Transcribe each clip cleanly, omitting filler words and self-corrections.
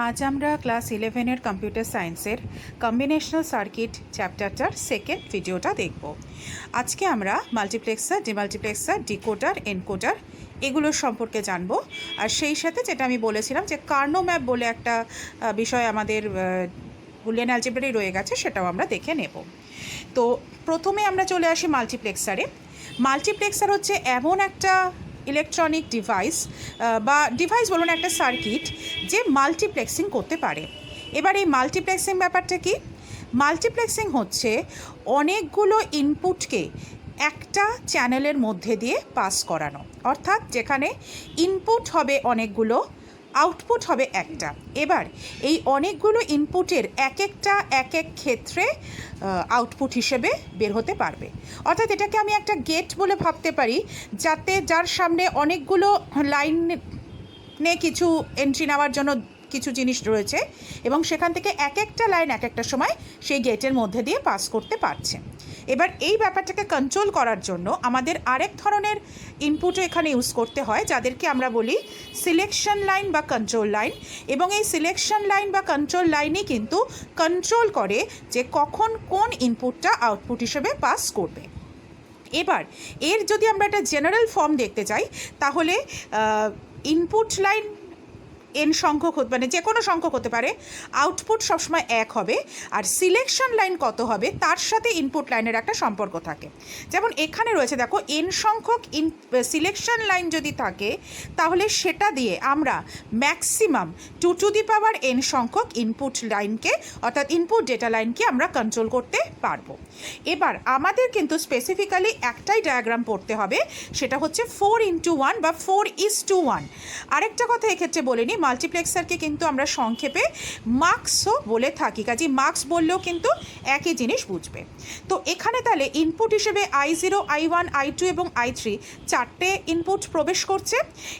আজ আমরা class 11-এর computer সায়েন্সের কম্বিনেশনাল সার্কিট চ্যাপ্টারটার সেকেন্ড ভিডিওটা দেখব। আজকে আমরা মাল্টিপ্লেক্সার, ডিমাল্টিপ্লেক্সার, ডিকোডার, এনকোডার এগুলোর সম্পর্কে জানবো। আর সেই সাথে যেটা আমি বলেছিলাম যে কার্নো ম্যাপ বলে একটা বিষয় আমাদের বুলিয়ান অ্যালজেব্রায় রয়ে গেছে, সেটাও আমরা দেখে নেব। তো প্রথমে আমরা চলে আসি মাল্টিপ্লেক্সারে। মাল্টিপ্লেক্সার হচ্ছে এমন একটা ইলেকট্রনিক ডিভাইস বা ডিভাইস বলুন, একটা সার্কিট যে মাল্টিপ্লেক্সিং করতে পারে। এবার এই মাল্টিপ্লেক্সিং ব্যাপারটা কি? মাল্টিপ্লেক্সিং হচ্ছে অনেকগুলো ইনপুটকে একটা চ্যানেলের মধ্যে দিয়ে পাস করানো, অর্থাৎ যেখানে ইনপুট হবে অনেকগুলো, আউটপুট হবে একটা। এবার এই অনেকগুলো ইনপুটের এক একটা এক এক ক্ষেত্রে আউটপুট হিসেবে বের হতে পারবে। অর্থাৎ এটাকে আমি একটা গেট বলে ভাবতে পারি, যার সামনে অনেকগুলো লাইনে কিছু এন্ট্রি নেওয়ার জন্য কিছু জিনিস রয়েছে এবং সেখান থেকে এক একটা লাইন এক একটা সময় সেই গেটের মধ্যে দিয়ে পাস করতে পারছে। এবার এই ব্যাপারটাকে কন্ট্রোল করার জন্য আমাদের আরেক ধরনের ইনপুটও এখানে ইউজ করতে হয়, যাদেরকে আমরা বলি সিলেকশন লাইন বা কন্ট্রোল লাইন। এবং এই সিলেকশন লাইন বা কন্ট্রোল লাইনই কিন্তু কন্ট্রোল করে যে কখন কোন ইনপুটটা আউটপুট হিসেবে পাস করবে। এবার এর যদি আমরা একটা জেনারেল ফর্ম দেখতে চাই, তাহলে ইনপুট লাইন এন সংখ্যক মানে যে কোনো সংখ্যক হতে পারে, আউটপুট সবসময় এক হবে, আর সিলেকশন লাইন কত হবে তার সাথে ইনপুট লাইনের একটা সম্পর্ক থাকে। যেমন এখানে রয়েছে, দেখো, এন সংখ্যক সিলেকশন লাইন যদি থাকে তাহলে সেটা দিয়ে আমরা ম্যাক্সিমাম 2n সংখ্যক ইনপুট লাইনকে, অর্থাৎ ইনপুট ডেটা লাইনকে আমরা কন্ট্রোল করতে পারবো। এবার আমাদের কিন্তু স্পেসিফিক্যালি একটাই ডায়াগ্রাম পড়তে হবে, সেটা হচ্ছে 4:1 বা 4:1। আরেকটা কথা এক্ষেত্রে বলে নিই, মাল্টিপ্লেক্সারকে কিন্তু আমরা সংক্ষেপে মার্কসও বলে থাকি, কাজে মার্কস বললেও কিন্তু একই জিনিস বুঝবে। তো এখানে তাহলে ইনপুট হিসেবে I0, I1, I2 এবং I3 চারটে ইনপুট প্রবেশ করছে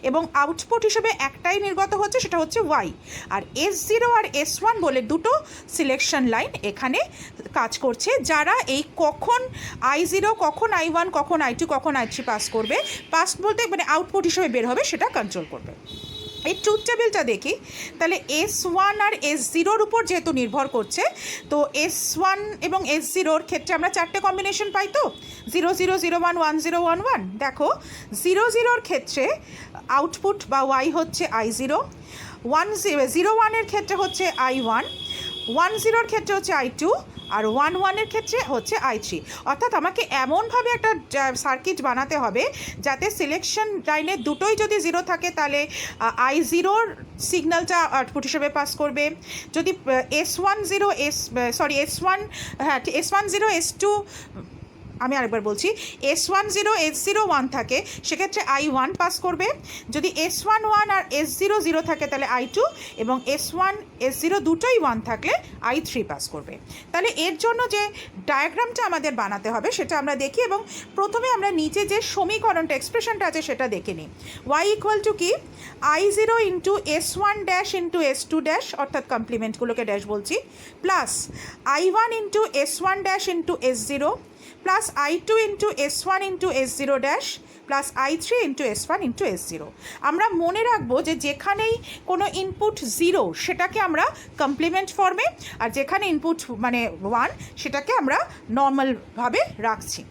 এবং আউটপুট হিসেবে একটাই নির্গত হচ্ছে, সেটা হচ্ছে Y। আর S0 আর S1 বলে দুটো সিলেকশন লাইন এখানে কাজ করছে, যারা এই কখন I0, কখন I1, কখন I2, কখন I3 পাস করবে, পাস বলতে মানে আউটপুট হিসেবে বের হবে, সেটা কন্ট্রোল করবে। এই ট্রুথ টেবিলটা দেখি, তাহলে S1 আর S0-র উপর যেহেতু নির্ভর করছে, তো S1 এবং S0-র ক্ষেত্রে আমরা চারটে কম্বিনেশন পাই। তো 0 0 0 1 1 0 1 1। দেখো, 0 0-র ক্ষেত্রে আউটপুট বা Y হচ্ছে I0, 0 1-এর ক্ষেত্রে হচ্ছে I1, 1-0-র ক্ষেত্রে হচ্ছে I2, আর 1-1-এর ক্ষেত্রে হচ্ছে I3। অর্থাৎ আমাকে এমনভাবে একটা সার্কিট বানাতে হবে যাতে সিলেকশন লাইনের দুটোই যদি 0 থাকে তাহলে I0-র সিগন্যালটা আউটপুট হিসেবে পাস করবে। যদি S10 S2, আমি আরেকবার বলছি, S10 S01 থাকে, সেক্ষেত্রে I1 পাস করবে। যদি S11 আর S00 থাকে তাহলে I2, এবং S1 S0 দুটোই 1 থাকলে I3 পাস করবে। তাহলে এর জন্য যে ডায়াগ্রামটা আমাদের বানাতে হবে সেটা আমরা দেখি, এবং প্রথমে আমরা নিচে যে সমীকরণটা, এক্সপ্রেশনটা আছে সেটা দেখে নিই। Y ইকুয়াল টু কি? I0 into S1 dash into S2 dash, অর্থাৎ কমপ্লিমেন্টগুলোকে ড্যাশ বলছি, plus I1 into S1 dash into S0 plus I2 into S1 into S0 dash plus I3 into S1 into S0। আমরা মনে রাখবো যে যেখানেই কোনো input 0 সেটাকে আমরা কমপ্লিমেন্ট ফর্মে, আর যেখানে ইনপুট মানে 1 সেটাকে আমরা নর্মালভাবে রাখছি।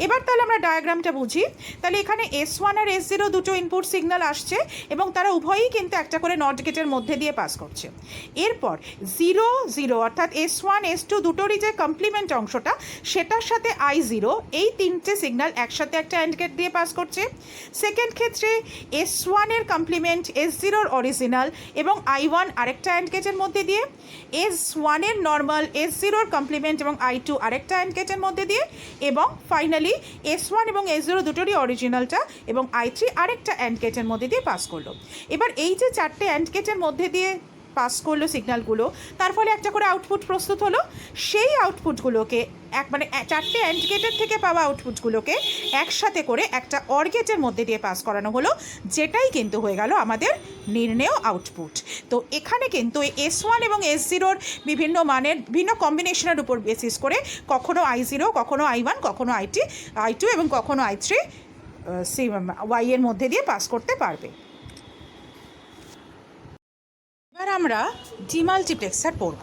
এবার তাহলে আমরা ডায়াগ্রামটা বুঝি। তাহলে এখানে S1 আর S0 দুটো ইনপুট সিগন্যাল আসছে এবং তারা উভয়ই কিন্তু একটা করে নট গেটের মধ্যে দিয়ে পাস করছে। এরপর 0 0 অর্থাৎ S1 S2 দুটোরই যে কমপ্লিমেন্ট অংশটা, সেটার সাথে I0, এই তিনটে সিগন্যাল একসাথে একটা অ্যান্ড গেট দিয়ে পাস করছে। সেকেন্ড ক্ষেত্রে S1-এর কমপ্লিমেন্ট S0-র অরিজিনাল এবং I1 আরেকটা অ্যান্ড গেটের মধ্যে দিয়ে, S1-এর নর্মাল S0-র কমপ্লিমেন্ট এবং I2 আরেকটা অ্যান্ড গেটের মধ্যে দিয়ে, এবং ফাইনালি S1 এবং S0 দুটোরই অরিজিনালটা এবং I3 আরেকটা অ্যান্ড গেটের মধ্যে দিয়ে পাস করলো। এবার এই যে চারটে অ্যান্ড গেটের মধ্যে দিয়ে পাস করলো সিগন্যালগুলো, তার ফলে একটা করে আউটপুট প্রস্তুত হলো। সেই আউটপুটগুলোকে মানে চারটে অ্যান্ড গেটের থেকে পাওয়া আউটপুটগুলোকে একসাথে করে একটা অর গেটের মধ্যে দিয়ে পাস করানো হলো, যেটাই কিন্তু হয়ে গেল আমাদের নির্ণেয় আউটপুট। তো এখানে কিন্তু এই S1 এবং S0-র বিভিন্ন মানের বিভিন্ন কম্বিনেশনের উপর বেসিস করে কখনো I0, কখনো I1, কখনো I2 এবং কখনো I3 Y এর মধ্যে দিয়ে পাস করতে পারবে। এবার আমরা ডিমাল্টিপ্লেক্সার পড়ব।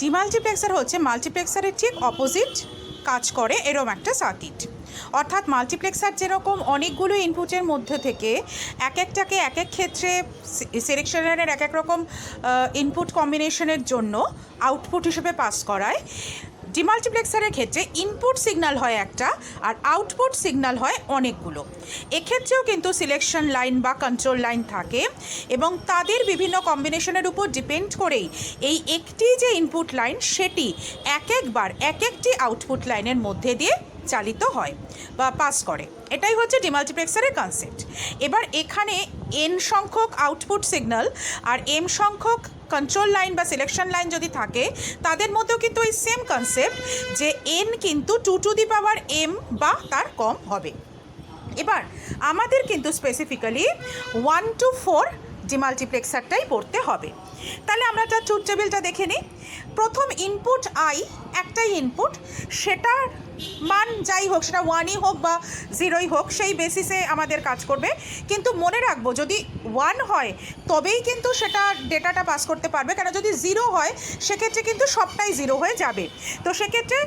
ডিমাল্টিপ্লেক্সার হচ্ছে মাল্টিপ্লেক্সারের ঠিক অপোজিট কাজ করে এরকম একটা সার্কিট। অর্থাৎ মাল্টিপ্লেক্সার যেরকম অনেকগুলো ইনপুটের মধ্যে থেকে এক একটাকে এক এক ক্ষেত্রে সিলেকশনের এক এক রকম ইনপুট কম্বিনেশনের জন্য আউটপুট হিসেবে পাস করায়, ডিমাল্টিপ্লেক্সারের ক্ষেত্রে ইনপুট সিগন্যাল হয় একটা আর আউটপুট সিগন্যাল হয় অনেকগুলো। এক্ষেত্রেও কিন্তু সিলেকশন লাইন বা কন্ট্রোল লাইন থাকে এবং তাদের বিভিন্ন কম্বিনেশনের উপর ডিপেন্ড করেই এই একটি যে ইনপুট লাইন সেটি এক একবার এক একটি আউটপুট লাইনের মধ্যে দিয়ে চালিত হয় বা পাস করে। এটাই হচ্ছে ডিমাল্টিপ্লেক্সারের কনসেপ্ট। এবার এখানে এন সংখ্যক আউটপুট সিগন্যাল আর এম সংখ্যক কন্ট্রোল লাইন বা সিলেকশন লাইন যদি থাকে, তাদের মধ্যেও কিন্তু এই সেম কনসেপ্ট যে এন কিন্তু 2m বা তার কম হবে। এবার আমাদের কিন্তু স্পেসিফিক্যালি 1 to 4 ডিমাল্টিপ্লেক্সারটাই পড়তে হবে। তাহলে আমরা তার ট্রুথ টেবিলটা দেখে নিই। প্রথম ইনপুট আই, একটাই ইনপুট, সেটার মান যাই হোক, সেটা 1ই হোক বা 0ই হোক, সেই বেসিসে আমাদের কাজ করবে। কিন্তু মনে রাখবো, যদি 1 হয় তবেই কিন্তু সেটা ডেটাটা পাস করতে পারবে, কারণ যদি 0 হয় সেক্ষেত্রে কিন্তু সবটাই 0 হয়ে যাবে। তো সেক্ষেত্রে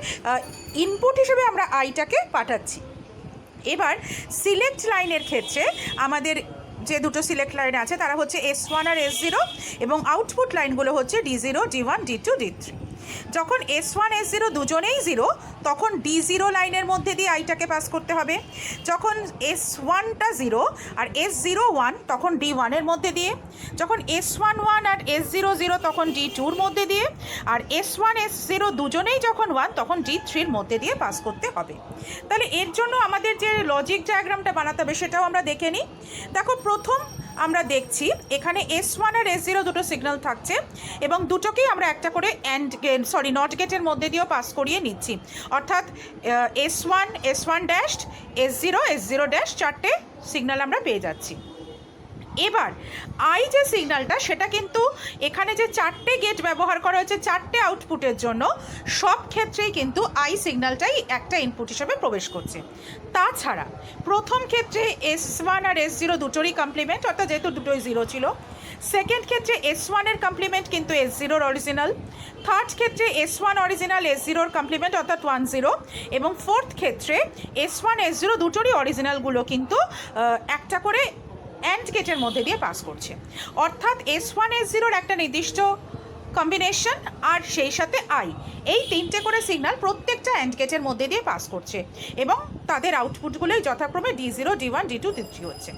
ইনপুট হিসেবে আমরা আইটাকে পাঠাচ্ছি। এবার সিলেক্ট লাইনের ক্ষেত্রে আমাদের যে দুটো সিলেক্ট লাইন আছে তারা হচ্ছে S1 আর S0 এবং আউটপুট লাইনগুলো হচ্ছে D0, D1, D2, D3। যখন S1 S0 দুজনেই 0 তখন D0 লাইনের মধ্যে দিয়ে আইটাকে পাস করতে হবে। যখন S1টা 0 আর S0 1 তখন D1 এর মধ্যে দিয়ে। যখন S1 1 আর S0 0 তখন D2 এর মধ্যে দিয়ে। আর S1 S0 দুজনেই যখন 1 তখন D3 এর মধ্যে দিয়ে পাস করতে হবে। তাহলে এর জন্য আমাদের যে লজিক ডায়াগ্রামটা বানাতে হবে সেটাও আমরা দেখে নিই। দেখো, প্রথম আমরা দেখছি এখানে S1 আর S0 দুটো সিগন্যাল থাকছে এবং দুটোকেই আমরা একটা করে নট গেটের মধ্যে দিয়েও পাস করিয়ে নিচ্ছি। অর্থাৎ S1 S1 dash, S0 S0 dash, চারটে সিগন্যাল আমরা পেয়ে যাচ্ছি। এবার আই যে সিগন্যালটা, সেটা কিন্তু এখানে যে চারটে গেট ব্যবহার করা হয়েছে চারটে আউটপুটের জন্য, সব ক্ষেত্রেই কিন্তু আই সিগন্যালটাই একটা ইনপুট হিসেবে প্রবেশ করছে। তাছাড়া প্রথম ক্ষেত্রে S1 আর S0 দুটোরই কমপ্লিমেন্ট, অর্থাৎ যেহেতু দুটোই 0 ছিল। সেকেন্ড ক্ষেত্রে S1 এর কমপ্লিমেন্ট কিন্তু S0 অরিজিনাল। থার্ড ক্ষেত্রে S1 অরিজিনাল, S0 কমপ্লিমেন্ট অর্থাৎ 1 0। এবং ফোর্থ ক্ষেত্রে S1 S0 দুটোরই অরিজিনালগুলো কিন্তু একটা করে অ্যান্ড গেটের মধ্যে দিয়ে পাস করছে। অর্থাৎ S1 S0 একটা নির্দিষ্ট কম্বিনেশন আর সেই সাথে আই, এই তিনটে করে সিগন্যাল প্রত্যেকটা অ্যান্ড গেটের মধ্যে দিয়ে পাস করছে এবং তাদের আউটপুটগুলোই যথাক্রমে D0, D1, D2, D3 হচ্ছে।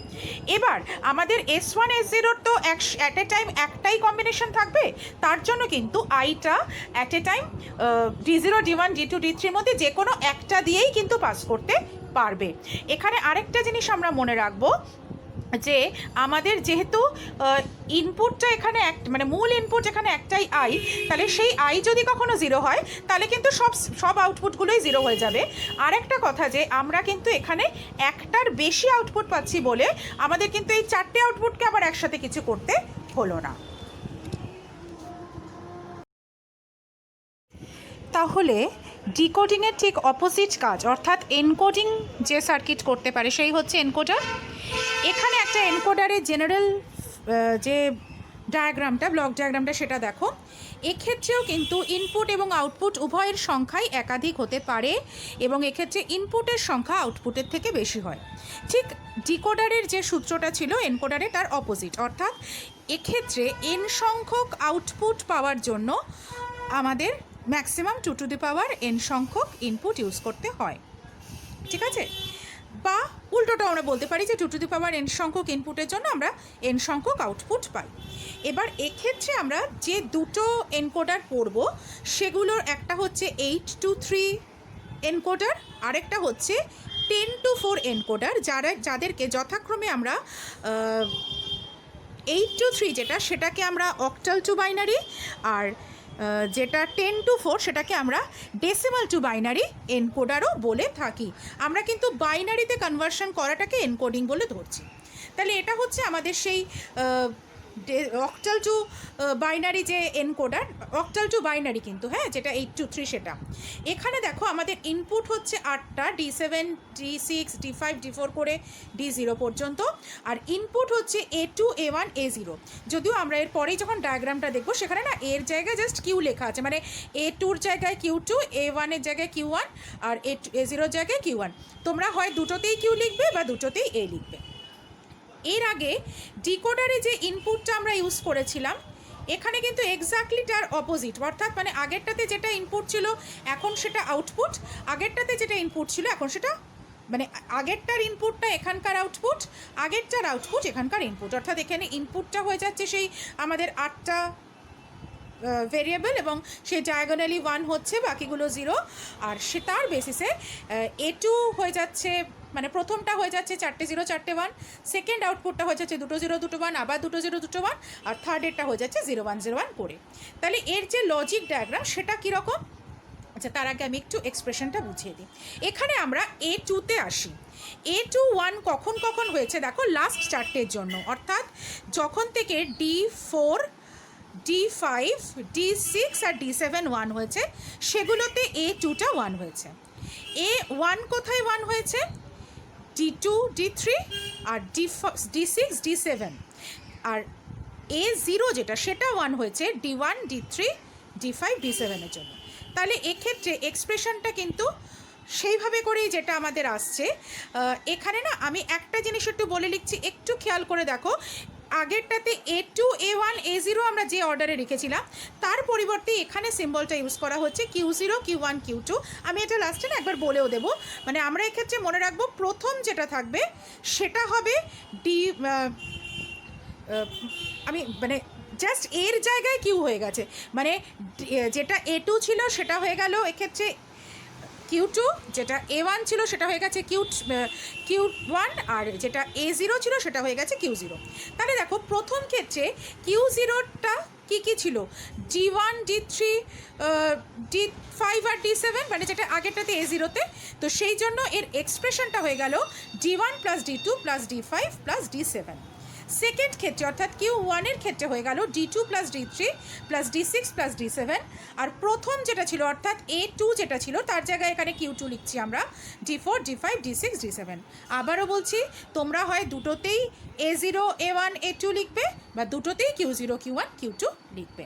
এবার আমাদের S1 S0 তো অ্যাট এ টাইম একটাই কম্বিনেশন থাকবে, তার জন্য কিন্তু আইটা at a time D0, D1, D2, D3 মধ্যে যে কোনো একটা দিয়েই কিন্তু পাস করতে পারবে। এখানে আরেকটা জিনিস আমরা মনে রাখবো যে আমাদের যেহেতু ইনপুটটা এখানে মানে মূল ইনপুট এখানে একটাই আই, তাহলে সেই আই যদি কখনো 0 হয় তাহলে কিন্তু সব আউটপুটগুলোই 0 হয়ে যাবে। আরেকটা কথা যে আমরা কিন্তু এখানে একটার বেশি আউটপুট পাচ্ছি বলে আমাদের কিন্তু এই চারটে আউটপুটকে আবার একসাথে কিছু করতে হলো না। তাহলে ডিকোডিংয়ের ঠিক অপোজিট কাজ, অর্থাৎ এনকোডিং যে সার্কিট করতে পারে সেই হচ্ছে এনকোডার। এখানে একটা এনকোডারের জেনারেল যে ডায়াগ্রামটা, ব্লক ডায়াগ্রামটা, সেটা দেখো। এক্ষেত্রেও কিন্তু ইনপুট এবং আউটপুট উভয়ের সংখ্যাই একাধিক হতে পারে এবং এক্ষেত্রে ইনপুটের সংখ্যা আউটপুটের থেকে বেশি হয়। ঠিক ডিকোডারের যে সূত্রটা ছিল এনকোডারে তার অপোজিট, অর্থাৎ এক্ষেত্রে এন সংখ্যক আউটপুট পাওয়ার জন্য আমাদের maximum 2 to the power n সংখ্যক ইনপুট ইউজ করতে হয়। ঠিক আছে? বা উল্টোটা আমরা বলতে পারি যে 2 to the power n সংখ্যক ইনপুটের জন্য আমরা n সংখ্যক আউটপুট পাই। এবার এক্ষেত্রে আমরা যে দুটো এনকোডার পড়ব সেগুলোর একটা হচ্ছে 8 to 3 এনকোডার, আরেকটা হচ্ছে 10 to 4 এনকোডার, যাদেরকে যথাক্রমে আমরা 8 to 3 সেটাকে আমরা অক্টাল টু বাইনারি, আর যেটা 10 to 4 সেটাকে আমরা ডেসিমাল টু বাইনারি এনকোডারও বলে থাকি। আমরা কিন্তু বাইনারিতে কনভার্সন করাটাকে এনকোডিং বলে ধরছি। তাহলে এটা হচ্ছে আমাদের সেই অক্টাল টু বাইনারি যে এনকোডার, অক্টাল টু বাইনারি কিন্তু, হ্যাঁ, যেটা 823 সেটা। এখানে দেখো আমাদের ইনপুট হচ্ছে 8টা, D7 D6 D5 D4 করে D0 পর্যন্ত, আর ইনপুট হচ্ছে A2 A1 A0। যদিও আমরা এর পরেই যখন ডায়াগ্রামটা দেখবো সেখানে না এর জায়গায় জাস্ট কিউ লেখা আছে, মানে A2-র জায়গায় Q2, A1-এর জায়গায় Q1 আর A0-র জায়গায় Q1। তোমরা হয় দুটোতেই কিউ লিখবে বা দুটোতেই এ লিখবে। এর আগে ডিকোডারে যে ইনপুটটা আমরা ইউজ করেছিলাম এখানে কিন্তু এক্স্যাক্টলি তার অপোজিট, অর্থাৎ মানে আগেরটাতে যেটা ইনপুট ছিল এখন সেটা আউটপুট, আগেরটাতে যেটা ইনপুট ছিল এখন সেটা, মানে আগেরটার ইনপুটটা এখানকার আউটপুট, আগেরটার আউটপুট এখানকার ইনপুট, অর্থাৎ এখানে ইনপুটটা হয়ে যাচ্ছে সেই আমাদের 8টা ভেরিয়েবল এবং সেই ডায়াগোনালি 1 হচ্ছে, বাকিগুলো 0, আর সে তার বেসিসে A2 হয়ে যাচ্ছে, মানে প্রথমটা হয়ে যাচ্ছে 4টে 0 4টে 1, সেকেন্ড আউটপুটটা হয়ে যাচ্ছে 2টো 0 2টো 1, আবার 2টো 0 2টো 1, আর থার্ডেরটা হয়ে যাচ্ছে 0 1 0 1 করে। তাহলে এর যে লজিক ডায়াগ্রাম সেটা কীরকম, আচ্ছা তার আগে আমি একটু এক্সপ্রেশনটা বুঝিয়ে দিই। এখানে আমরা A2-তে আসি। A2 1 কখন কখন হয়েছে দেখো, লাস্ট 4টের জন্য, অর্থাৎ যখন থেকে D4 D5 D6 আর D7 1 হয়েছে সেগুলোতে A2টা 1 হয়েছে। A1 কোথায় 1 হয়েছে, D2 D3 আর D6 D7, আর A0 যেটা সেটা 1 হয়েছে D1 D3 D5 D7-এর জন্য। তাহলে এক্ষেত্রে এক্সপ্রেশনটা কিন্তু সেইভাবে করেই যেটা আমাদের আসছে। এখানে না আমি একটা জিনিস একটু বলে লিখছি, একটু খেয়াল করে দেখো, আগেরটাতে A2 A1 A0 আমরা যে অর্ডারে রেখেছিলাম তার পরিবর্তে এখানে সিম্বলটা ইউজ করা হচ্ছে Q0 Q1 Q2। আমি এটা লাস্টে না একবার বলেও দেবো, মানে আমরা এক্ষেত্রে মনে রাখবো প্রথম যেটা থাকবে সেটা হবে আমি মানে জাস্ট এর জায়গায় কিউ হয়ে গেছে, মানে যেটা A2 ছিল সেটা হয়ে গেল এক্ষেত্রে Q2, যেটা A1 ছিল সেটা হয়ে গেছে Q1, আর যেটা A0 ছিল সেটা হয়ে গেছে Q0। তাহলে দেখো প্রথম ক্ষেত্রে Q0টা কী কী ছিল, D1 D3 D5 আর D7, মানে যেটা আগেরটাতে A0-তে, তো সেই জন্য এর এক্সপ্রেশনটা হয়ে গেল D1 plus D2 plus D5 plus D7। Second ক্ষেত্রে অর্থাৎ Q1-এর ক্ষেত্রে হয়ে গেল D2 plus D3 plus D6 plus D7, আর প্রথম যেটা ছিল অর্থাৎ A2 যেটা ছিল তার জায়গায় এখানে Q2 লিখছি আমরা, D4 D5 D6 D7। আবারও বলছি তোমরা হয় দুটোতেই A0 A1 A2 লিখবে বা দুটোতেই Q0 Q1 Q2 লিখবে।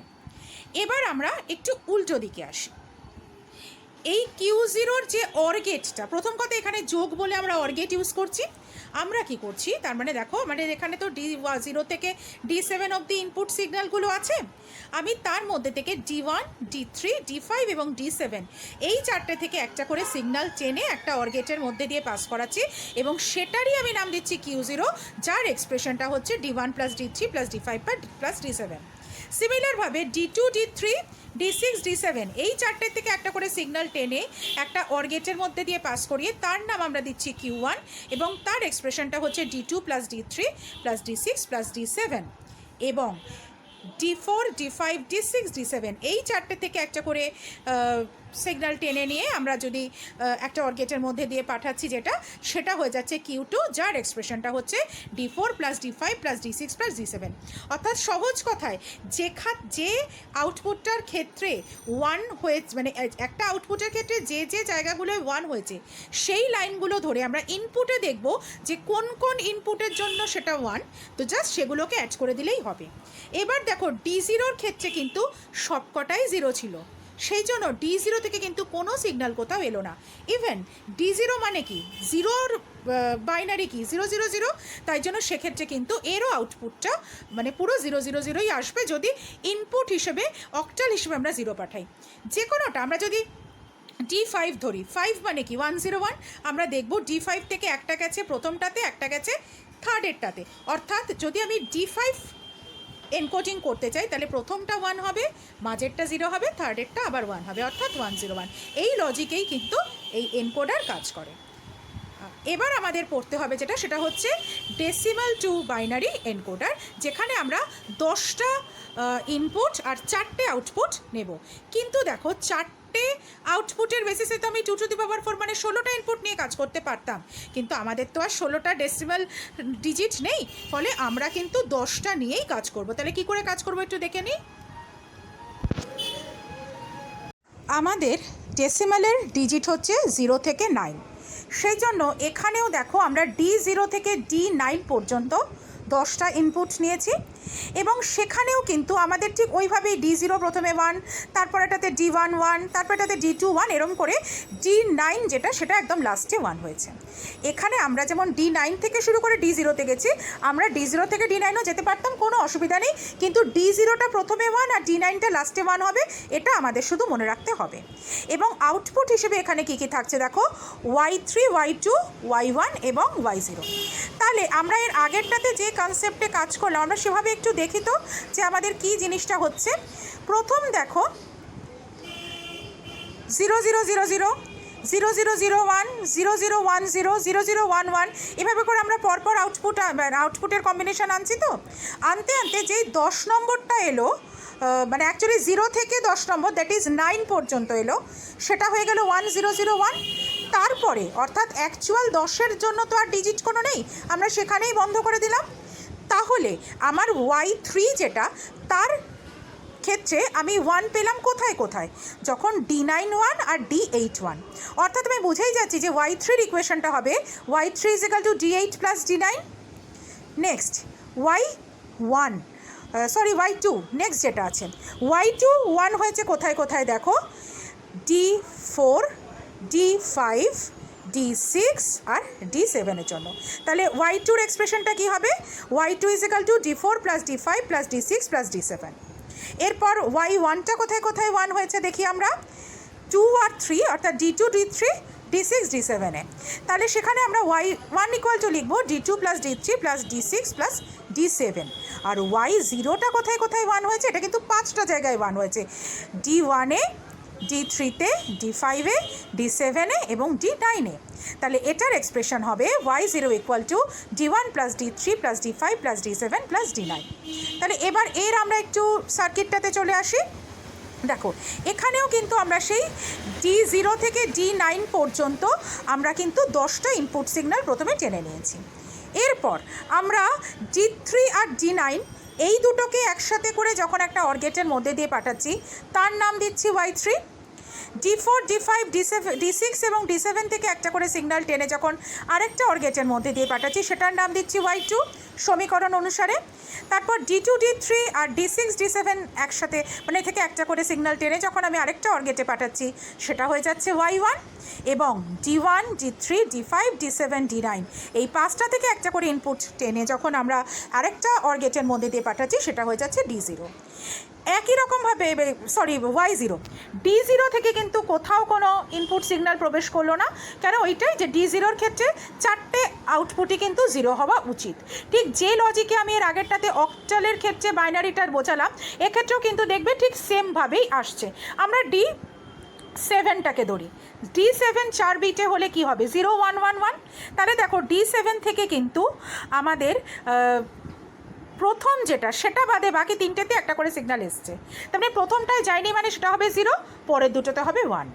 এবার আমরা একটু উল্টো দিকে আসি। এই Q0-র যে অর গেটটা, প্রথম কথা এখানে যোগ বলে আমরা অর গেট ইউজ করছি। আমরা কি করছি, তার মানে দেখো আমাদের এখানে তো D0 থেকে D7 অবধি ইনপুট সিগন্যালগুলো আছে, আমি তার মধ্যে থেকে D1 D3 D5 এবং D7 এই 4টে থেকে একটা করে সিগন্যাল চেনে একটা অর গেটের মধ্যে দিয়ে পাস করাচ্ছি, এবং সেটারই আমি নাম দিচ্ছি Q0, যার এক্সপ্রেশনটা হচ্ছে D1 plus D3 plus D5 plus D7। সিমিলারভাবে D2 D3 D6 D7 এই 4টের থেকে একটা করে সিগন্যাল টেনে একটা অর গেটের মধ্যে দিয়ে পাস করিয়ে তার নাম আমরা দিচ্ছি Q1, এবং তার এক্সপ্রেশনটা হচ্ছে D2 plus D3 plus D6 plus D7, এবং D4 D5 D6 D7 এই 4টে থেকে একটা করে সিগন্যাল টেনে নিয়ে আমরা যদি একটা অর গেটের মধ্যে দিয়ে পাঠাচ্ছি সেটা হয়ে যাচ্ছে Q2, যার এক্সপ্রেশনটা হচ্ছে D4 plus D5 plus D6 plus D7। অর্থাৎ সহজ কথায় যে আউটপুটটার ক্ষেত্রে 1 হয়েছে, মানে একটা আউটপুটের ক্ষেত্রে যে জায়গাগুলোয় 1 হয়েছে সেই লাইনগুলো ধরে আমরা ইনপুটে দেখব যে কোন কোন ইনপুটের জন্য সেটা 1, তো জাস্ট সেগুলোকে অ্যাড করে দিলেই হবে। এবার দেখো D0-র ক্ষেত্রে কিন্তু সবকটাই 0 ছিল, সেই জন্য D0 থেকে কিন্তু কোনো সিগন্যাল কোথাও এলো না। ইভেন D0 মানে কি, জিরোর বাইনারি কি 0 0 0, তাই জন্য সেক্ষেত্রে কিন্তু এরও আউটপুটটা মানে পুরো 0 0 0ই আসবে যদি ইনপুট হিসেবে অক্টাল হিসেবে আমরা 0 পাঠাই। যে কোনোটা আমরা যদি D5 ধরি, 5 মানে কি 1 0 1, আমরা দেখব D5 থেকে একটা গেছে প্রথমটাতে, একটা গেছে থার্ডেরটাতে, অর্থাৎ যদি আমি D5 এনকোডিং করতে চাই তাহলে প্রথমটা 1 হবে, মাঝেরটা 0 হবে, থার্ডেরটা আবার 1 হবে, অর্থাৎ 1 0 1। এই লজিকেই কিন্তু এই এনকোডার কাজ করে। এবার আমাদের পড়তে হবে সেটা হচ্ছে ডেসিমাল টু বাইনারি এনকোডার, যেখানে আমরা 10টা ইনপুট আর 4টে আউটপুট নেব। কিন্তু দেখো চারটে আউটপুটের বেসিসে তো আমি 2⁴ মানে 16টা ইনপুট নিয়ে কাজ করতে পারতাম, কিন্তু আমাদের তো আর 16টা ডেসিমাল ডিজিট নেই, ফলে আমরা কিন্তু 10টা নিয়েই কাজ করব। তাহলে কি করে কাজ করব একটু দেখে নিই। আমাদের ডেসিমালের ডিজিট হচ্ছে 0 থেকে 9, সেই জন্য এখানেও দেখো আমরা D0 থেকে D9 পর্যন্ত 10টা ইনপুট নিয়েছি, এবং সেখানেও কিন্তু আমাদের ঠিক ওইভাবেই D0 প্রথমে 1, তারপর এটাতে D1 1, তারপর এটাতে D2 1, এরম করে D9 যেটা সেটা একদম লাস্টে 1 হয়েছে। এখানে আমরা যেমন D9 থেকে শুরু করে D0-তে গেছি, আমরা D0 থেকে D9ও যেতে পারতাম, কোনো অসুবিধা নেই, কিন্তু D0টা প্রথমে 1 আর D9টা লাস্টে 1 হবে, এটা আমাদের শুধু মনে রাখতে হবে। এবং আউটপুট হিসেবে এখানে কি কি থাকছে দেখো, Y3 Y2 Y1 এবং Y0। তাহলে আমরা এর আগেরটাতে যে কনসেপ্টে কাজ করলাম আমরা সেভাবে একটু দেখি তো যে আমাদের কি জিনিসটা হচ্ছে। প্রথম দেখো 0 0 0 0 0 0 0 1 0 0 1 0 0 0 1 1, এভাবে করে আমরা পরপর আউটপুটের কম্বিনেশন আনছি। তো আনতে আনতে যেই 10 নম্বরটা এলো, মানে অ্যাকচুয়ালি 0 থেকে 10 নম্বর দ্যাট ইজ 9 পর্যন্ত এলো, সেটা হয়ে গেল 1 0 0 1। তারপরে অর্থাৎ অ্যাকচুয়াল 10-এর জন্য তো আর ডিজিট কোনো নেই, আমরা সেখানেই বন্ধ করে দিলাম। তাহলে আমার Y3 যেটা, তার ক্ষেত্রে আমি 1 পেলাম কোথায় কোথায়, যখন D9 1 আর D8 1, অর্থাৎ আমি বুঝেই যাচ্ছি যে Y3-র ইকুয়েশনটা হবে Y3 = D8 + D9। Next Y1 Y2 next যেটা আছে, Y2 1 হয়েছে কোথায় কোথায় দেখো, D4 D5 D6 আর D7-এর জন্য। তাহলে Y2-র এক্সপ্রেশনটা কি হবে, Y2 = D4 + D5 + D6 + D7। এরপর Y1টা কোথায় কোথায় 1 হয়েছে দেখি আমরা, 2 আর 3 অর্থাৎ D2 D3 D6 D7-এ। তাহলে সেখানে আমরা Y1 = লিখব D2 + D3 + D6 + D7। আর Y0টা কোথায় কোথায় 1 হয়েছে, এটা কিন্তু 5টা জায়গায় 1 হয়েছে, D1-এ D3-তে D5-এ D7-এ এবং D9-এ। তাহলে এটার এক্সপ্রেশন হবে Y0 = D1 + D3 + D5 + D7 + D9। তাহলে এবার এর আমরা একটু সার্কিটটাতে চলে আসি। দেখো এখানেও কিন্তু আমরা সেই D0 থেকে D9 পর্যন্ত আমরা কিন্তু 10টা ইনপুট সিগন্যাল প্রথমে টেনে নিয়েছি। এরপর আমরা D3 আর D9 এই দুটোকে একসাথে করে যখন একটা অর গেটের মধ্যে দিয়ে পাঠাচ্ছি, তার নাম দিচ্ছি Y3। D4 D5 D6 এবং D7 থেকে একটা করে সিগন্যাল টেনে যখন আরেকটা অর গেটের মধ্যে দিয়ে পাঠাচ্ছি, সেটার নাম দিচ্ছি Y2 সমীকরণ অনুসারে। তারপর D2 D3 আর D6 D7 একসাথে মানে থেকে একটা করে সিগন্যাল টেনে যখন আমি আরেকটা অর গেটে পাঠাচ্ছি, সেটা হয়ে যাচ্ছে Y1। এবং D1 D3 D5 D7 D9 এই 5টা থেকে একটা করে ইনপুট টেনে যখন আমরা আরেকটা অর গেটের মধ্যে দিয়ে পাঠাচ্ছি, সেটা হয়ে যাচ্ছে D0। একই রকমভাবে Y0 D0 থেকে কিন্তু কোথাও কোনো ইনপুট সিগন্যাল প্রবেশ করলো না, কেন ওইটাই যে D0-র ক্ষেত্রে 4টে আউটপুটই কিন্তু 0 হওয়া উচিত। ঠিক যে লজিকে আমি এর আগেরটাতে অক্টালের ক্ষেত্রে বাইনারিটার বোঝালাম, এক্ষেত্রেও কিন্তু দেখবে ঠিক সেমভাবেই আসছে। আমরা D7টাকে ধরি, D7 4 বিটে হলে কি হবে, 0 1 1 1। তাহলে দেখো D7 থেকে কিন্তু আমাদের প্রথম যেটা সেটা বাদে বাকি 3টেতে একটা করে সিগন্যাল এসছে, তার মানে প্রথমটায় যায়নি মানে সেটা হবে 0, পরের দুটোতে হবে 1।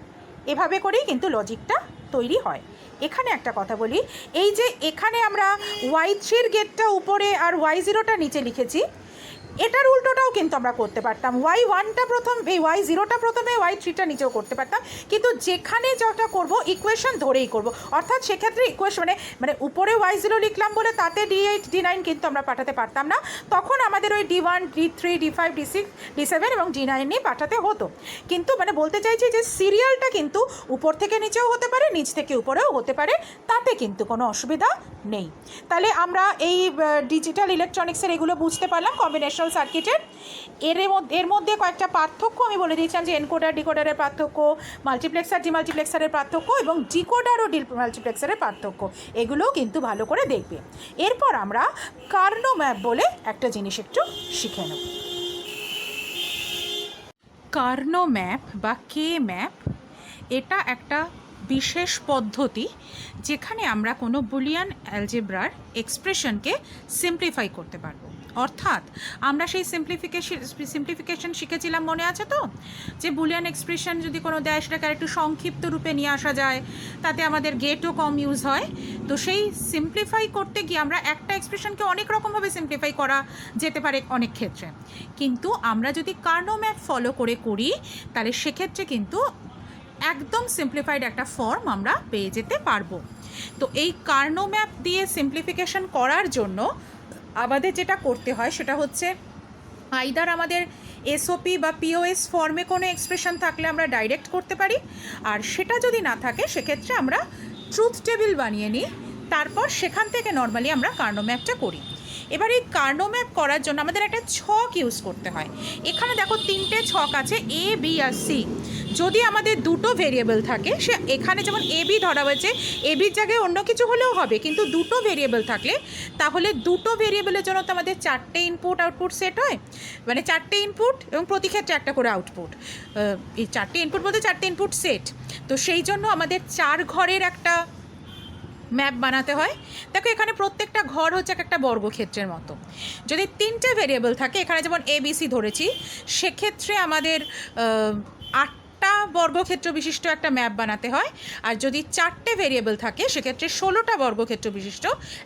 এভাবে করেই কিন্তু লজিকটা তৈরি হয়। এখানে একটা কথা বলি, এই যে এখানে আমরা Y3-র গেটটা উপরে আর Y0টা নিচে লিখেছি, এটার উল্টোটাও কিন্তু আমরা করতে পারতাম, Y1টা প্রথম এই Y0টা প্রথমে Y3টা নিচেও করতে পারতাম, কিন্তু যেখানে যেটা করব ইকুয়েশন ধরেই করব। অর্থাৎ সেক্ষেত্রে ইকুয়েশন মানে উপরে Y0 লিখলাম বলে তাতে D8 D9 কিন্তু আমরা পাঠাতে পারতাম না, তখন আমাদের ওই D1 D3 D5 D6 D7 এবং D9 নিয়ে পাঠাতে হতো। কিন্তু মানে বলতে চাইছি যে সিরিয়ালটা কিন্তু উপর থেকে নিচেও হতে পারে, নিচ থেকে উপরেও হতে পারে, তাতে কিন্তু কোনো অসুবিধা নেই। তাহলে আমরা এই ডিজিটাল ইলেকট্রনিক্সের এগুলো বুঝতে পারলাম কম্বিনেশনাল সার্কিটের। এর মধ্যে কয়েকটা পার্থক্য আমি বলে দিয়েছিলাম, যে এনকোডার ডিকোডারের পার্থক্য, মাল্টিপ্লেক্সার ডিমাল্টিপ্লেক্সারের পার্থক্য এবং ডিকোডার ও ডিমাল্টিপ্লেক্সারের পার্থক্য, এগুলোও কিন্তু ভালো করে দেখবে। এরপর আমরা কার্নো ম্যাপ বলে একটা জিনিস একটু শিখে নেব। কার্নো ম্যাপ বা কে ম্যাপ, এটা একটা বিশেষ পদ্ধতি যেখানে আমরা কোনো বুলিয়ান অ্যালজেব্রার এক্সপ্রেশনকে সিম্পলিফাই করতে পারবো। অর্থাৎ আমরা সেই সিম্পলিফিকেশন শিখেছিলাম, মনে আছে তো, যে বুলিয়ান এক্সপ্রেশন যদি কোনো দেয় সেটাকে আরেকটু সংক্ষিপ্ত রূপে নিয়ে আসা যায়, তাতে আমাদের গেটও কম ইউজ হয়। তো সেই সিম্পলিফাই করতে গিয়ে আমরা একটা এক্সপ্রেশনকে অনেক রকমভাবে সিম্পলিফাই করা যেতে পারে অনেক ক্ষেত্রে, কিন্তু আমরা যদি কার্নো ম্যাপ ফলো করে করি তাহলে সেক্ষেত্রে কিন্তু একদম সিম্পলিফাইড একটা ফর্ম আমরা পেয়ে যেতে পারবো। তো এই কার্নো ম্যাপ দিয়ে সিম্পলিফিকেশন করার জন্য আমাদের যেটা করতে হয় সেটা হচ্ছে আইদার আমাদের এসওপি বা পিওএস ফর্মে কোনো এক্সপ্রেশন থাকলে আমরা ডাইরেক্ট করতে পারি, আর সেটা যদি না থাকে সেক্ষেত্রে আমরা ট্রুথ টেবিল বানিয়ে নিই, তারপর সেখান থেকে নর্মালি আমরা কার্নো ম্যাপটা করি। এবার এই কার্নো ম্যাপ করার জন্য আমাদের একটা ছক ইউজ করতে হয়। এখানে দেখো 3টে ছক আছে, এ বি আর সি। যদি আমাদের দুটো ভেরিয়েবল থাকে, সে এখানে যেমন এ বি ধরা হয়েছে, এ বির জায়গায় অন্য কিছু হলেও হবে, কিন্তু দুটো ভেরিয়েবল থাকলে তাহলে দুটো ভেরিয়েবলের জন্য তো আমাদের 4টে ইনপুট আউটপুট সেট হয়, মানে 4টে ইনপুট এবং প্রতি ক্ষেত্রে একটা করে আউটপুট। এই 4টে ইনপুট বলতে 4টে ইনপুট সেট। তো সেই জন্য আমাদের 4 ঘরের একটা ম্যাপ বানাতে হয়। দেখো এখানে প্রত্যেকটা ঘর হচ্ছে একটা বর্গক্ষেত্রের মতো। যদি 3টে ভেরিয়েবল থাকে, এখানে যেমন এবিসি ধরেছি, সেক্ষেত্রে আমাদের 8টা বর্গক্ষেত্র বিশিষ্ট একটা ম্যাপ বানাতে হয়। আর যদি 4টে ভেরিয়েবল থাকে সেক্ষেত্রে 16টা বর্গক্ষেত্র বিশিষ্ট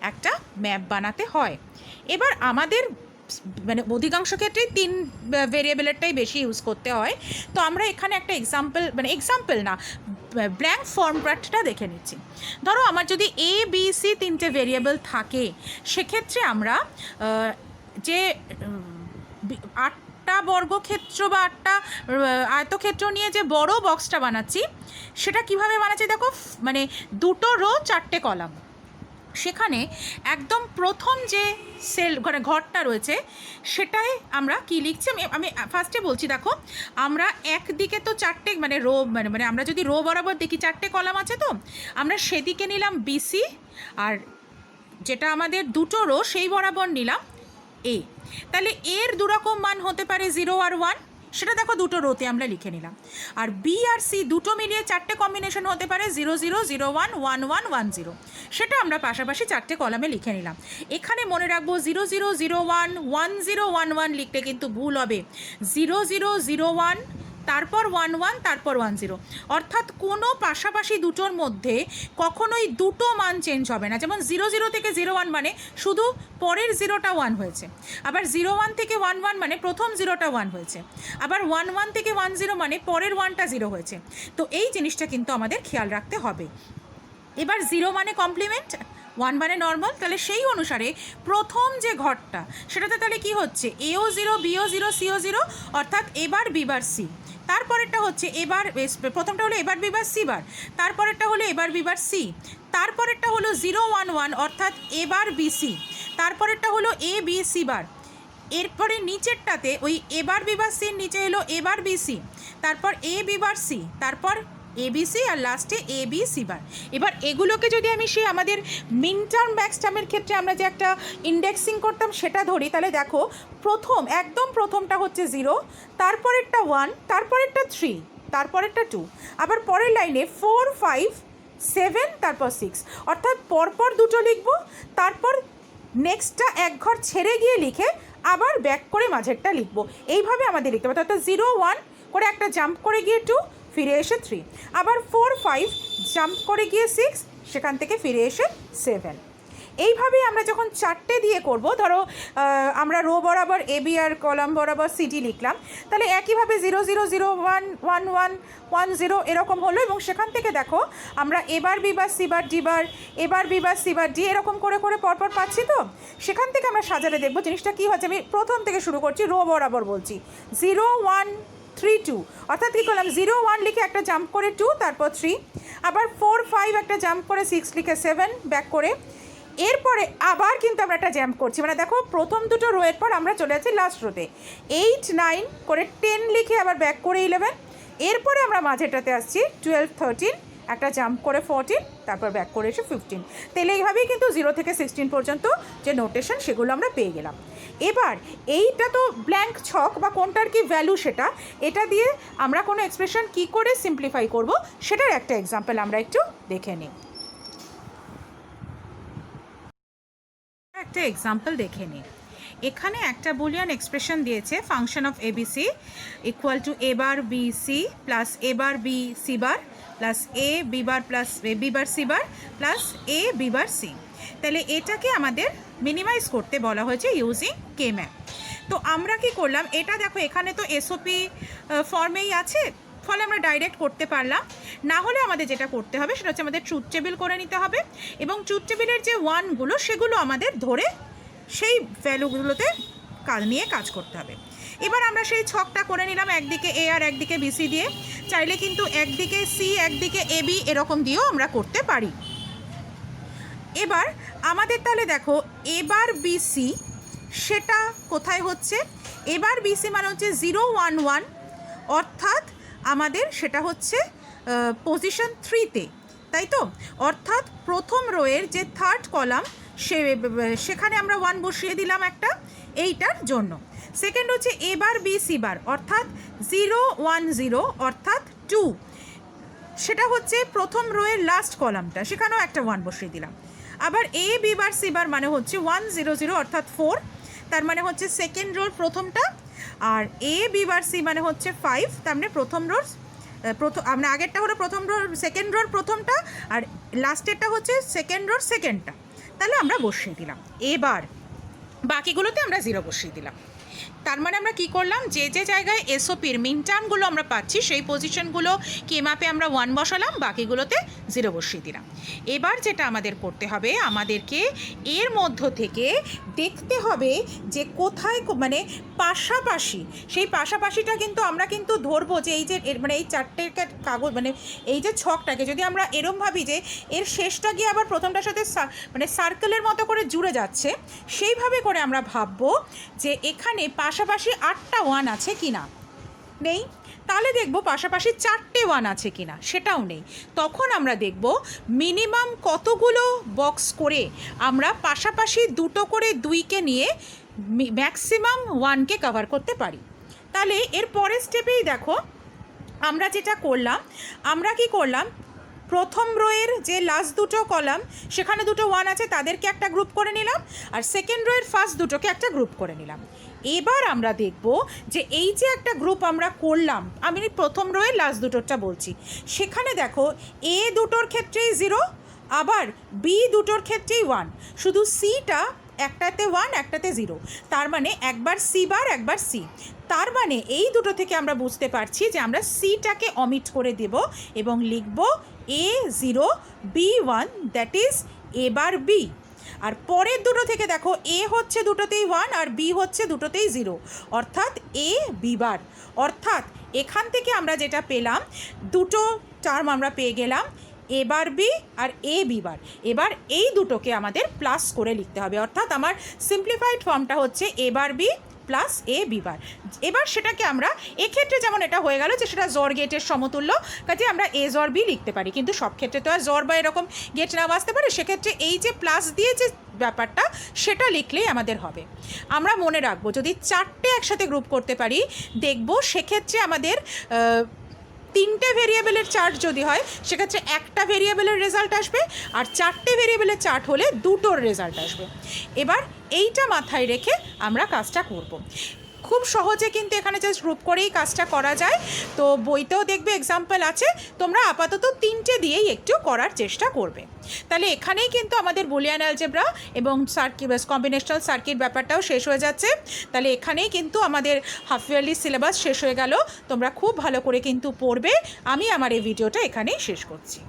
একটা ম্যাপ বানাতে হয়। এবার আমাদের মানে অধিকাংশ ক্ষেত্রেই 3 ভেরিয়েবলেরটাই বেশি ইউজ করতে হয়। তো আমরা এখানে একটা এক্সাম্পল না, ব্ল্যাঙ্ক ফর্মটা দেখে নিচ্ছি। ধরো আমার যদি এ বি সি 3টে ভেরিয়েবল থাকে, সেক্ষেত্রে আমরা যে 8টা বর্গক্ষেত্র বা 8টা আয়তক্ষেত্র নিয়ে যে বড় বক্সটা বানাচ্ছি, সেটা কিভাবে বানাচ্ছি দেখো, মানে 2টো রো 4টে কলাম। সেখানে একদম প্রথম যে ঘরটা রয়েছে সেটাই আমরা কি লিখছি, আমি ফার্স্টে বলছি। দেখো আমরা একদিকে তো 4টে মানে রো মানে আমরা যদি রো বরাবর দেখি 4টে কলাম আছে, তো আমরা সেদিকে নিলাম বিসি, আর যেটা আমাদের 2টো রো সেই বরাবর নিলাম এ। তাহলে এর দুরকম মান হতে পারে 0 আর 1, সেটা দেখো 2টো রোতে আমরা লিখে নিলাম। আর বি আর সি দুটো মিলিয়ে 4টে কম্বিনেশন হতে পারে 0 0 0 1 1 1 1 0, সেটা আমরা পাশাপাশি 4টে কলামে লিখে নিলাম। এখানে মনে রাখবো 0 0 0 1 1 0 1 1 লিখতে কিন্তু ভুল হবে, 0 0 0 1 তারপর 1 1 তারপর 1 0, অর্থাৎ কোনো পাশাপাশি দুটোর মধ্যে কখনোই দুটো মান চেঞ্জ হবে না। যেমন 0 0 থেকে 0 1 মানে শুধু পরের 0টা 1 হয়েছে, আবার 0 1 থেকে 1 1 মানে প্রথম 0টা 1 হয়েছে, আবার 1 1 থেকে 1 0 মানে পরের 1টা 0 হয়েছে। তো এই জিনিসটা কিন্তু আমাদের খেয়াল রাখতে হবে। এবার 0 মানে কমপ্লিমেন্ট, 1 মানে নর্মাল, তাহলে সেই অনুসারে প্রথম যে ঘরটা সেটাতে তাহলে কি হচ্ছে, এও 0 বিও 0 সিও 0, অর্থাৎ এবার বি বার সি। তারপরেরটা হচ্ছে এবার, প্রথমটা হলো এবার বি বার সি বার, তারপরেরটা হলো এবার বি বার সি, তারপরেরটা হলো 0 1 1 অর্থাৎ এবার বিসি, তারপরেরটা হলো এ বি সি বার, এরপরে নিচেরটাতে ওই এবার বি বার সির নিচে এলো এবার বিসি, তারপর এ বি বার সি, তারপর এবিসি, আর লাস্টে এ বি সি বার। এবার এগুলোকে যদি আমি সেই আমাদের মিন টার্ম ব্যাক টার্মের ক্ষেত্রে আমরা যে একটা ইন্ডেক্সিং করতাম সেটা ধরি, তাহলে দেখো একদম প্রথমটা হচ্ছে 0, তারপরেরটা 1, তারপরেরটা 3, তারপরেরটা 2, আবার পরের লাইনে 4 5 7, তারপর 6, অর্থাৎ পরপর দুটো লিখবো, তারপর নেক্সটটা এক ঘর ছেড়ে গিয়ে লিখে আবার ব্যাক করে মাঝেরটা লিখবো। এইভাবে আমাদের লিখতে হবে, অর্থাৎ 0 1 করে একটা জাম্প করে গিয়ে 2, ফিরে এসে 3, আবার 4 5 জাম্প করে গিয়ে 6, সেখান থেকে ফিরে এসে 7। এইভাবেই আমরা যখন 4টে দিয়ে করব, ধরো আমরা রো বরাবর এ বি আর কলাম বরাবর সিডি লিখলাম, তাহলে একইভাবে 0 0 0 1 1 1 1 0 এরকম হলো, এবং সেখান থেকে দেখো আমরা এবার B bar C bar D bar, এবার B bar C bar D এরকম করে করে পরপর পাচ্ছি। তো সেখান থেকে আমরা সাজালে দেখবো জিনিসটা কী হচ্ছে। আমি প্রথম থেকে শুরু করছি, রো বরাবর বলছি, 0 1 3 2, অর্থাৎ কী করলাম, 0 1 লিখে একটা জাম্প করে 2, তারপর 3, আবার 4 5 একটা জাম্প করে 6 লিখে 7 ব্যাক করে, এরপরে আবার কিন্তু আমরা একটা জাম্প করছি, মানে দেখো প্রথম দুটো রোয়ের পর আমরা চলে যাচ্ছি লাস্ট রোতে, 8 9 করে 10 লিখে আবার ব্যাক করে 11, এরপরে আমরা মাঝেটাতে আসছি 12 13, একটা জাম্প করে 14, তারপর ব্যাক করে এসে 15। তাহলে এইভাবেই কিন্তু 0 থেকে 16 পর্যন্ত যে নোটেশন সেগুলো আমরা পেয়ে গেলাম। এবার এইটা তো ব্ল্যাঙ্ক ছক বা কোনটার কি ভ্যালু সেটা, এটা দিয়ে আমরা কোনো এক্সপ্রেশন কি করে সিম্পলিফাই করব সেটার একটা এক্সাম্পল আমরা একটু দেখে নিই। একটা এক্সাম্পল দেখে নিই। এখানে একটা বুলিয়ান এক্সপ্রেশন দিয়েছে function of ABC equal to A bar B C plus A bar B C bar plus A B bar plus B bar C bar plus A B bar C. তাহলে এটাকে আমাদের minimise করতে বলা হয়েছে using কে map. তো আমরা কি করলাম, এটা দেখো এখানে তো এসওপি ফর্মেই আছে, ফলে আমরা ডাইরেক্ট করতে পারলাম। না হলে আমাদের যেটা করতে হবে সেটা হচ্ছে আমাদের ট্রুথ টেবিল করে নিতে হবে এবং ট্রুথ টেবিলের যে ওয়ানগুলো সেগুলো আমাদের ধরে সেই ভ্যালুগুলোতে নিয়ে কাজ করতে হবে। এবার আমরা সেই ছকটা করে নিলাম, একদিকে এ আর একদিকে বিসি দিয়ে। চাইলে কিন্তু একদিকে সি একদিকে এ বি এরকম দিয়েও আমরা করতে পারি। এবার আমাদের তাহলে দেখো এবার বিসি সেটা কোথায় হচ্ছে, এবার বিসি মানে হচ্ছে 0 1 1, অর্থাৎ আমাদের সেটা হচ্ছে পজিশন 3তে, তাই তো? অর্থাৎ প্রথম রোয়ের যে থার্ড কলাম সেখানে আমরা 1 বসিয়ে দিলাম একটা এইটার জন্য। সেকেন্ড হচ্ছে এবার বি সি বার অর্থাৎ 0 1 0 অর্থাৎ 2, সেটা হচ্ছে প্রথম রোয়ের লাস্ট কলামটা, সেখানেও একটা 1 বসিয়ে দিলাম। আবার এ বি বার সি বার মানে হচ্ছে 1 0 0 অর্থাৎ 4, তার মানে হচ্ছে সেকেন্ড রোর প্রথমটা। আর এ বি বার সি মানে হচ্ছে 5, তার মানে প্রথম রোর আমরা আগেরটা হলো প্রথম রোর সেকেন্ড রোর প্রথমটা আর লাস্টেরটা হচ্ছে সেকেন্ড রোর সেকেন্ডটা, তাহলে আমরা বসিয়ে দিলাম। এবার বাকিগুলোতে আমরা 0 বসিয়ে দিলাম। তার মানে আমরা কি করলাম, যে যে জায়গায় এসওপির মিন টার্মগুলো আমরা পাচ্ছি সেই পজিশনগুলো কে ম্যাপে আমরা 1 বসালাম, বাকিগুলোতে 0 বসিয়ে দিলাম। এবার যেটা আমাদের করতে হবে, আমাদেরকে এর মধ্য থেকে দেখতে হবে যে কোথায় মানে পাশাপাশি, সেই পাশাপাশিটা কিন্তু আমরা কিন্তু ধরবো যে এই যে মানে এই চারটে কাগজ মানে এই যে ছকটাকে যদি আমরা এরম ভাবি যে এর শেষটা গিয়ে আবার প্রথমটার সাথে মানে সার্কেলের মতো করে জুড়ে যাচ্ছে, সেইভাবে করে আমরা ভাববো যে এখানে পাশাপাশি 8টা 1 আছে কি না, নেই। তাহলে দেখব পাশাপাশি 4টে 1 আছে কি না, সেটাও নেই। তখন আমরা দেখব মিনিমাম কতগুলো বক্স করে আমরা পাশাপাশি দুটো করে 2কে নিয়ে ম্যাক্সিমাম 1কে কভার করতে পারি। তাহলে এর পরের স্টেপেই দেখো আমরা যেটা করলাম, আমরা কি করলাম, প্রথম রোয়ের যে লাস্ট দুটো কলাম সেখানে দুটো 1 আছে, তাদেরকে একটা গ্রুপ করে নিলাম, আর সেকেন্ড রোয়ের ফার্স্ট দুটোকে একটা গ্রুপ করে নিলাম। এবার আমরা দেখব যে এই যে একটা গ্রুপ আমরা করলাম, আমি প্রথম রোয়ের লাস্ট দুটোরটা বলছি, সেখানে দেখো এ দুটোর ক্ষেত্রেই 0, আবার বি দুটোর ক্ষেত্রেই 1, শুধু সিটা একটাতে 1 একটাতে 0, তার মানে একবার সি বার একবার সি। তার মানে এই দুটো থেকে আমরা বুঝতে পারছি যে আমরা সিটাকে অমিট করে দেব এবং লিখব A0 B1, that is A bar B. আর পরের দুটো থেকে দেখো এ হচ্ছে দুটোতেই 1 আর বি হচ্ছে দুটোতেই 0, অর্থাৎ এ বি বার। অর্থাৎ এখান থেকে আমরা যেটা পেলাম, দুটো টার্ম আমরা পেয়ে গেলাম, এ বার বি আর এ বি বার। এবার এই দুটোকে আমাদের প্লাস করে লিখতে হবে, অর্থাৎ আমার সিম্পলিফাইড ফর্মটা হচ্ছে এ bar B plus A B বার। এবার সেটাকে আমরা এক্ষেত্রে যেমন এটা হয়ে গেল যে সেটা জর গেটের সমতুল্য, কাজে আমরা এ জর বি লিখতে পারি, কিন্তু সব ক্ষেত্রে তো আর জর বা এরকম গেট নাও আসতে পারে, সেক্ষেত্রে এই যে প্লাস দিয়ে যে ব্যাপারটা সেটা লিখলেই আমাদের হবে। আমরা মনে রাখবো যদি 4টে একসাথে গ্রুপ করতে পারি, দেখব সেক্ষেত্রে আমাদের 3টে ভেরিয়েবলের চার্ট যদি হয় সেক্ষেত্রে একটা ভেরিয়েবলের রেজাল্ট আসবে, আর 4টে ভেরিয়েবলের চার্ট হলে দুটোর রেজাল্ট আসবে। এবার এইটা মাথায় রেখে আমরা কাজটা করব। খুব সহজে কিন্তু এখানে জাস্ট গ্রুপ করেই কাজটা করা যায়। তো বইতেও দেখবে এক্সাম্পল আছে, তোমরা আপাতত 3টে দিয়েই একটু করার চেষ্টা করবে। তাহলে এখানেই কিন্তু আমাদের বুলিয়ান অ্যালজেব্রা এবং কম্বিনেশনাল সার্কিট ব্যাপারটাও শেষ হয়ে যাচ্ছে। তাহলে এখানেই কিন্তু আমাদের হাফ ইয়ারলি সিলেবাস শেষ হয়ে গেল। তোমরা খুব ভালো করে কিন্তু পড়বে। আমি আমার এই ভিডিওটা এখানেই শেষ করছি।